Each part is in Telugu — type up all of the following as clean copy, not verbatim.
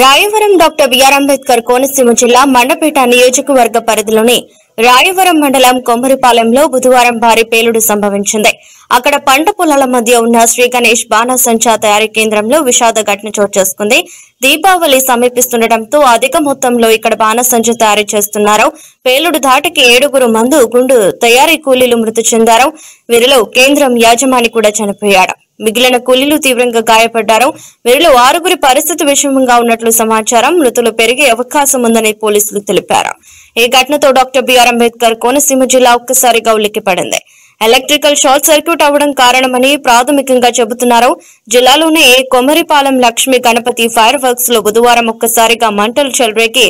రాయవరం డాక్టర్ బిఆర్ అంబేద్కర్ కోనసీమ జిల్లా మండపేట నియోజకవర్గ పరిధిలోని రాయవరం మండలం కొమ్మరిపాలెంలో బుధవారం భారీ పేలుడు సంభవించింది. అక్కడ పంట పొలాల మధ్య ఉన్న శ్రీ గణేష్ బాణసంచా తయారీ కేంద్రంలో విషాద ఘటన చోటు చేసుకుంది. దీపావళి సమీపిస్తుండటంతో అధిక మొత్తంలో ఇక్కడ బాణసంచా తయారు చేస్తున్నారు. పేలుడు ధాటికి 7 మంది గుండు తయారీ కూలీలు మృతి చెందారు. వీరిలో కేంద్రం యాజమాని కూడా చనిపోయాడు. మిగిలిన కూలీలు తీవ్రంగా గాయపడ్డారు. వీరిలో 6 పరిస్థితి విషమంగా ఉన్నట్లు సమాచారం. మృతులు పెరిగే అవకాశం ఉందని పోలీసులు తెలిపారు. ఈ ఘటనతో డాక్టర్ బిఆర్ అంబేద్కర్ కోనసీమ జిల్లా ఒక్కసారిగా ఉలిక్కిపడింది. ఎలక్ట్రికల్ షార్ట్ సర్క్యూట్ అవ్వడం కారణమని ప్రాథమికంగా చెబుతున్నారు. జిల్లాలోనే కొమ్మరిపాలెం లక్ష్మీ గణపతి ఫైర్ వర్క్స్ లో బుధవారం ఒక్కసారిగా మంటలు చెలరేగి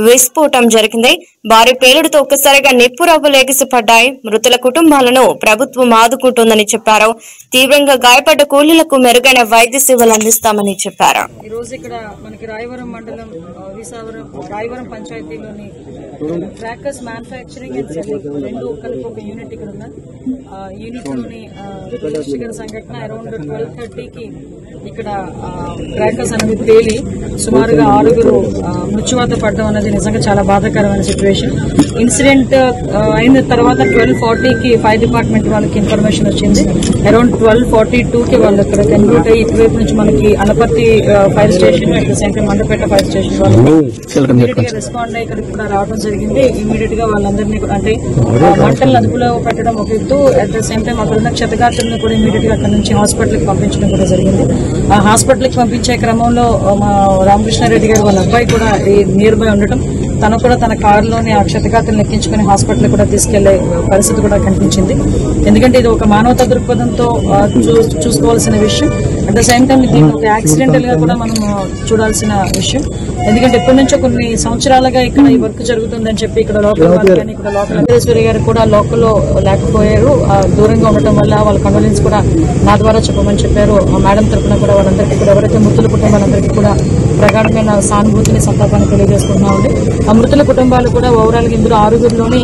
విస్ఫోటం జరిగింది. భారీ పేలుడుతో ఒక్కసారిగా నిప్పురవ్వలు ఎగిసిపడ్డాయి. మృతుల కుటుంబాలను ప్రభుత్వం ఆదుకుంటుందని చెప్పారు. తీవ్రంగా గాయపడ్డ కూలీలకు మెరుగైన వైద్య సేవలు అందిస్తామని చెప్పారు. ఈ రోజు ఇక్కడ మనకి రాయవరం మండలం రాయవరం పంచాయతీలోని ట్రాకర్స్ మ్యానుఫ్యాక్చరింగ్ అండ్ సెల్లింగ్ రెండు కలిపి ఒక యూనిట్ ఇక్కడ ఉన్నది. యూనిట్ లోని రిజిస్టర్ సంఘటన అరౌండ్ 12:30కి ఇక్కడ ట్రాకర్స్ అనేది పేలి సుమారుగా 6 మృత్యువాత పడడం అనేది నిజంగా చాలా బాధాకరమైన సిచ్యువేషన్. ఇన్సిడెంట్ అయిన తర్వాత 12:40కి ఫైర్ డిపార్ట్మెంట్ వాళ్ళకి ఇన్ఫర్మేషన్ వచ్చింది. అరౌండ్ 12:42కి వాళ్ళు ఇక్కడ కన్వర్ట్ అయ్యి ఇటువైపు నుంచి మనకి Anaparthi fire station at the same time Mandapeta fire station వాళ్ళు ఇమీడియట్ గా రెస్పాండ్ అయ్యి ఇక్కడికి కూడా రావడం జరిగింది. ఇమీడియట్ గా వాళ్ళందరినీ అంటే మంటలను అదుపులో పెట్టడం ఒక ఎత్తు, అట్ ద సేమ్ టైం అక్కడ ఉన్న క్షతగాత్రులను కూడా ఇమీడియట్ గా అక్కడ నుంచి హాస్పిటల్ కి పంపించడం కూడా జరిగింది. ఆ హాస్పిటల్ కి పంపించే క్రమంలో మా రామకృష్ణారెడ్డి గారు వాళ్ళ అబ్బాయి కూడా నియర్ బై ఉండటం, తను కూడా తన కారులోనే ఆ క్షతగాత్రులను ఎక్కించుకుని హాస్పిటల్ కూడా తీసుకెళ్లే పరిస్థితి కూడా కనిపించింది. ఎందుకంటే ఇది ఒక మానవతా దృక్పథంతో చూసుకోవాల్సిన విషయం. అట్ ద సేమ్ టైం దీన్ని ఒక యాక్సిడెంటల్ గా కూడా మనం చూడాల్సిన విషయం. ఎందుకంటే ఎప్పటి నుంచో కొన్ని సంవత్సరాలుగా ఇక్కడ ఈ వర్క్ జరుగుతుందని చెప్పి ఇక్కడ లోకల్ వాళ్ళు కానీ ఇక్కడ లోకల్ వెంకటేశ్వరి గారు కూడా లోకల్లో లేకపోయారు. దూరంగా ఉండటం వల్ల వాళ్ళ కండోలెన్స్ కూడా నా ద్వారా చెప్పమని చెప్పారు. మేడం తరఫున కూడా వాళ్ళందరికీ కూడా ఎవరైతే మృతుల కుటుంబాలందరికీ కూడా ప్రగాఢమైన సానుభూతిని సంతాపాన్ని తెలియజేసుకుంటున్నామండి. ఆ మృతుల కుటుంబాలు కూడా ఓవరాల్ గా ఇందులో 6లోని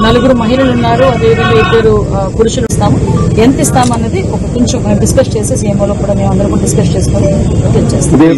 4 మహిళలు ఉన్నారు. అదేవిధంగా 2 పురుషులు ఇస్తాము. ఎంత ఇస్తామన్నది ఒక కొంచెం డిస్కస్ చేసి సీఎంఓలో కూడా మేము అందరూ డిస్కస్ చేసుకుని చేస్తాం.